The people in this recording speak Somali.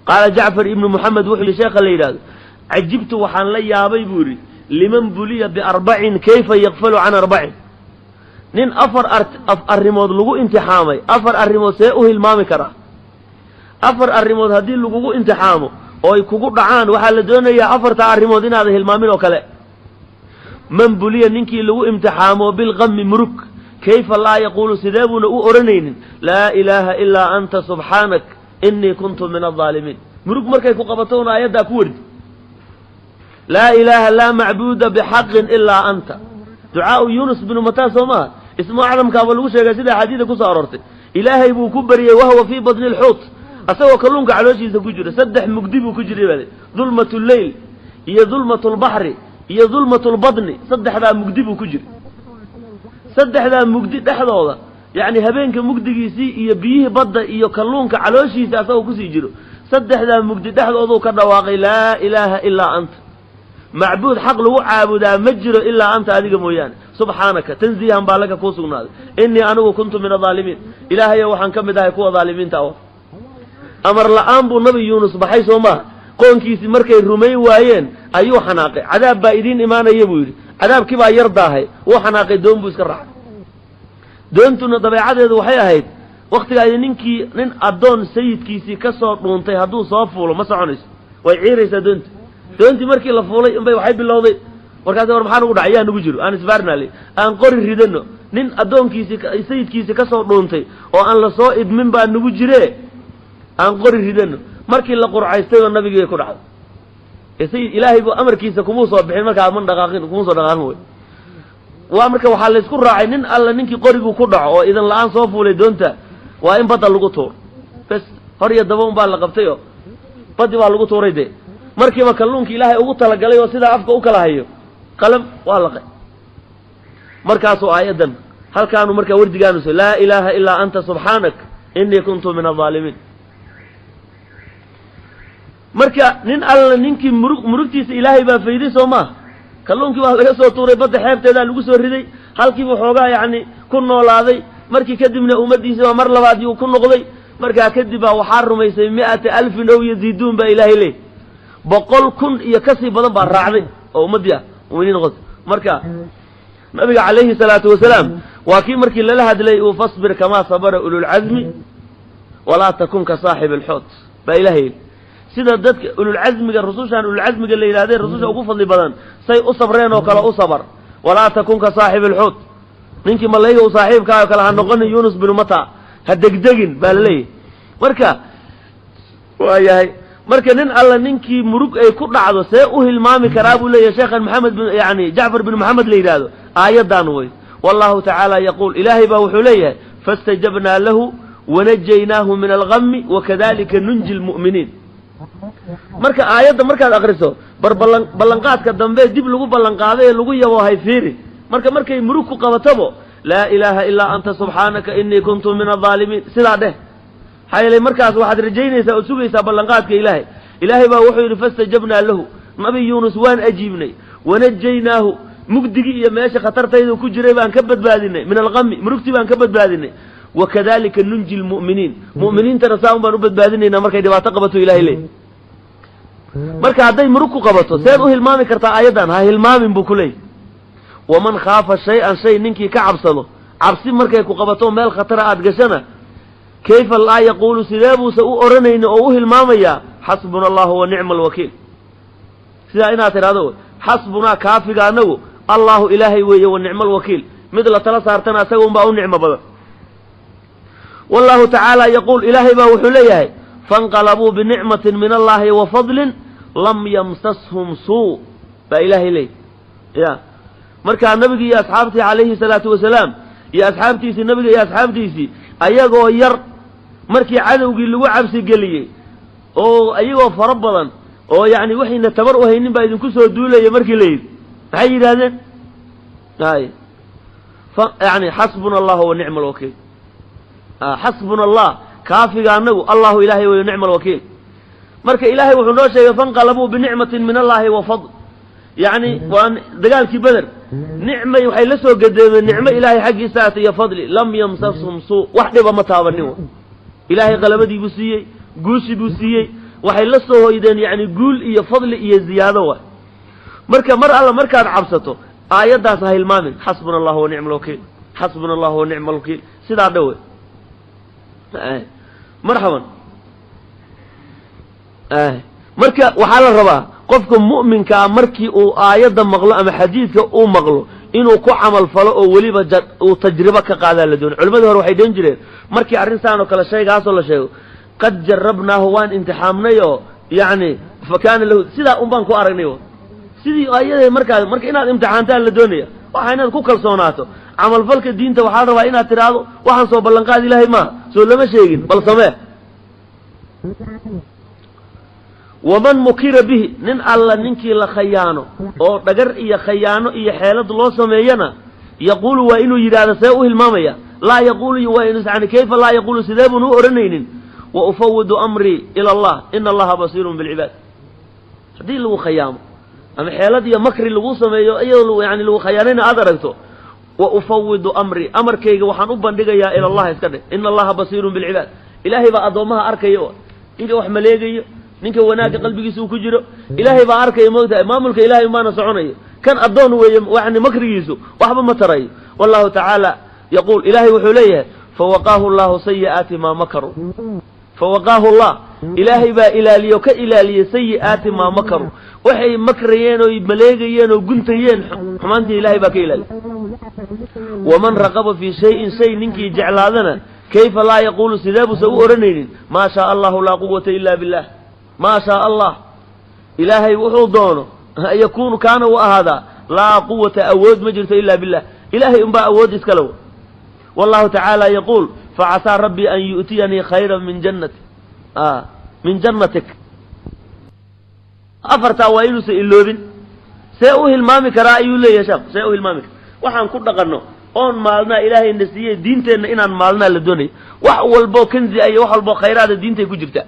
قال جعفر ابن محمد وحي شيخ الليلاد عجبت وحان لي يا بيبوري لمن بلي بأربع كيف يغفل عن أربع نين أفر الرمود لغو انتحامي أفر الرمود سيئوه المامي كرا أفر الرمود هدي لغو انتحامه أو كوكو دعان وحال دونا يا أفر تاع الرمودين هذه المامي وكلا من بلي ننكي لغو امتحامه بالغم مرك كيف الله يقول سدابنا أورنين لا إله إلا أنت سبحانك إني كنت من الظالمين مرك مركي كوكبتونا يدا كورد لا إله لا معبود بحق إلا أنت دعاء يونس بن متى سوما اسمه أعلم كابلوش يا سيدي حديث كسارته إلهي بو كبري وهو في بطن الحوت أسوى كلونك على وجهه كجري سدح مكدب كجري بالي ظلمة الليل هي ظلمة البحر هي ظلمة البطن سدح ذا مكدب كجري سدح ذا مكدب دحضه يعني هبينك مكدقيسي يبيه بدا iyo kalluunka calooshiisa asoo ku sii jiro saddexda mugdi dhaxdoodu ka dhawaaqay la ilaha illa anta macbuud xaq lagu caabudaa ma jiro illa anta adiga mooyaan subhanaka tanzihan balaka ku sugnaaday inni anigu kuntu min adh-dhalimin ilaahay waxaan kamid ahay kuwa dhaalimiinta ah amar la'aan buu nabi yunus baxay sooma qoonkiisi markay rumay waayeen ayuu xanaaqay cadaab baa idin imaanaya buu yiri cadaabkii baa yar daahay oo xanaaqay doon buu iska raacay doontuna dabeecadeedu waxay ahayd waqtiga ay nin adoon sayidkiisi ka soo dhuuntay haduu soo fuulo ma soconayso way ciiraysaa doonti markii la fuulay inbay waxay bilowday markaas war maxaan ugu dhacay nagu jiro aan isbaarnaali aan qori ridano nin adoonkiisi sayidkiisi ka soo dhuuntay oo aan la soo idmin baa nagu jire aan qori ridano markii la qurcaystay oo nabiga ku dhacday sayid ilaahay buu amarkiisa kuma soo bixin markaa man dhaqaaqin kuma soo dhaqaaqin way waa marka waxa la isku raacay nin alla ninkii qorigu ku dhaco oo idan la'aan soo fuulay doonta waa in badda lagu tuuro bas hor iyo daba baa la qabtay oo baddi baa lagu tuuray de markii ma kalluunka ilaahay ugu tala galay oo sida afka u kala hayo qalam waa laqay markaas oo aayadan halkaanu marka wardigaanu la ilaaha illa anta subhanak inni kuntu min adh-dhalimin marka nin alla ninkii murugtiisa ilaahay baa fayday Soomaa kalluunkii waa laga soo tuuray badda xeebteeda lagu soo riday halkii uu xoogaa yaani ku noolaaday markii kadibna umadiisa mar labaad uu ku noqday marka kadib waxa rumaysay 100,000 oo yaziidun ba ilaahay leey 100,000 iyo kasii badan baa raacday oo umadiya weyn noqotay marka nabiga kaleeyhi salaatu wasalaam waa kii markii la hadlay uu fasbir kama sabara ulul azmi wala takun ka saaxib al-hut ba ilaahay sida dadka ulul azmiga rasuushan ulul azmiga la yiraahday rasuusha ugu fadli badan say u sabreen oo kala u sabar wala takun ka saaxib al-hut ninki malayga u saaxiibka kala ha noqon yunus bin mata ha degdegin balay marka waayahay marka nin alla ninki murug ay ku dhacdo see u hilmaami karaa buu leeyahay sheekh maxamed bin yaani jaafar bin maxamed la yiraahdo aayadan way wallahu ta'ala yaqul ilahi ba wuxuu leeyahay fastajabna lahu wa najaynaahu min al-ghammi wa kadhalika nunji al-mu'minin marka aayada markaad akhriso ballanqaadka dambe dib lagu ballanqaaday lagu yabo hay fiiri markay murug ku qabatabo la ilaha illa anta subhanaka inni kuntu min adh-dhalimin sida dheh haylay markaas waxaad rajaynaysaa oo sugaysaa ballanqaadka ilaahay baa wuxuu yiri fastajabna lahu nabi yunus waan ajiibnay wanajaynaahu mugdigi iyo meesha khatartayda ku jiray baan ka badbaadinay min al-ghammi murugti baan ka badbaadinay wakadalika nunji al-mu'minin mu'miniinta rasaam baan u badbaadinayna markay dhibaato qabato ilaahay leey marka haday murug ku qabato seen u hilmaami kartaa aayadan ha hilmaamin buu kulay waman khaafa shay'an shay ninkii ka cabsado cabsi markay ku qabato meel khatar aad gashana kayfa la yaqulu sidabu sa u oranayna oo u hilmaamaya hasbunallahu wa ni'mal wakiil sida ina tiraado hasbuna kaafiga anagu allah ilaahi weeye wa ni'mal wakiil mid la tala saartana asaga un baa u nicmo badan wallahu ta'ala yaqul ilaahi baa wuxuu leeyahay fanqalabu bi ni'matin min allah wa fadlin lam yamsashum suu ba ilaahi leey ya marka nabiga iyo asxaabtii kaleeyhi salaatu wasalaam iyo asxaabtiisi nabiga iyo asxaabtiisi ayagoo yar markii cadawgii lagu cabsi galiyay oo ayagoo fara badan oo yaani waxayna tabar u haynin baa idinku soo duulay markii leeyid maxay yiraahdeen fa yaani hasbunallahu wa ni'mal wakiil hasbunallah kaafiga anagu allah ilaahi wa ni'mal wakiil marka ilaahi wuxuu noo sheegay fanqalabu bi ni'matin min allah wa fadl يعني وان دجالك بدر نعمة وحي لسه قدام النعمة إلهي حق ساعتي يا فضلي لم يمسسهم سوء واحدة بمتابنوا إلهي غلبتي بسيء قوسي بسيء waxay la soo hoydeen yani guul iyo fadli iyo ziyaado wa marka mar alla markaad cabsato aayadaas ha hilmaamin xasbuna allahu wa nicmal wakiil xasbuna allahu wa nicmal wakiil sidaa dhawe marxaban marka waxaa la rabaa qofka mu'minkaa markii uu aayadda maqlo ama xadiidka uu maqlo inuu ku camal falo oo weliba uu tajribo ka qaadaa la doono culimadii hore waxay dhan jireen markii arrintaan oo kale shaygaasoo la sheego qad jarabnaahu waan imtixaamnay oo yacni fa kaana lahu sidaa un baan ku aragnay sidii ayadee marka inaad imtixaantaan la doonaya waxa inaad ku kalsoonaato camalfalka diinta waxaa rabaa inaad tidhaahdo waxaan soo ballanqaad ilaahay maaha soo lama sheegin bal samee waman mukira bihi nin alla ninkii la khayaano oo dhagar iyo khayaano iyo xeelad loo sameeyana yaquulu waa inuu yidhaahdo see u hilmaamaya laa yaquulu yani kayfa laa yaquulu sidee buun u odhanaynin wa ufawidu amrii ila allah ina allaha basiirun bilcibaad haddii lagu khayaamo ama xeelad iyo makri lagu sameeyo iyadoo yani lagu khayaanayna aad aragto wa ufawidu amrii amarkayga waxaan u bandhigayaa ila allah iska dheh ina allaha basiirun bilcibaad ilaahay baa addoommaha arkaya ninka wax maleegayo ninka wanaagga qalbigiisa uu ku jiro ilaahay baa arkaya moogtahay maamulka ilaahay maana soconayo kan addoon weeye yani makrigiisu waxba ma tarayo wallahu tacaala yaquul ilaahay wuxuu leeyahay fawaqaahu allahu sayi'aati maa makaruu fawaqaahu allah ilaahay baa ilaaliyo ka ilaaliyey sayi'aati maa makaruu waxay makrayeen oo maleegayeen oo guntayeen xumaantii ilaahay baa ka ilaaliyey waman raqaba fii shayin shay ninkii jeclaadana kayfa laa yaquulu sidee buusa u odhanaynin maa shaa allahu laa quwata ila billah maa shaa allah ilaahay wuxuu doono yakuunu kaana u ahaadaa laa quwata awood ma jirto ila billah ilaahay unbaa awood iskale w wallahu tacaala yaquul facasaa rabbii an yu'tiyanii khayran min jannatik afartaa waa inuusan iloobin see u hilmaami karaa ayuu leeyahay sheekh see u hilmaami karaa waxaan ku dhaqanno oon maalnaa ilaahayna siiyey diinteenna inaan maalnaa la doonay wax walboo kanzi iyo wax walboo khayraada diintay ku jirta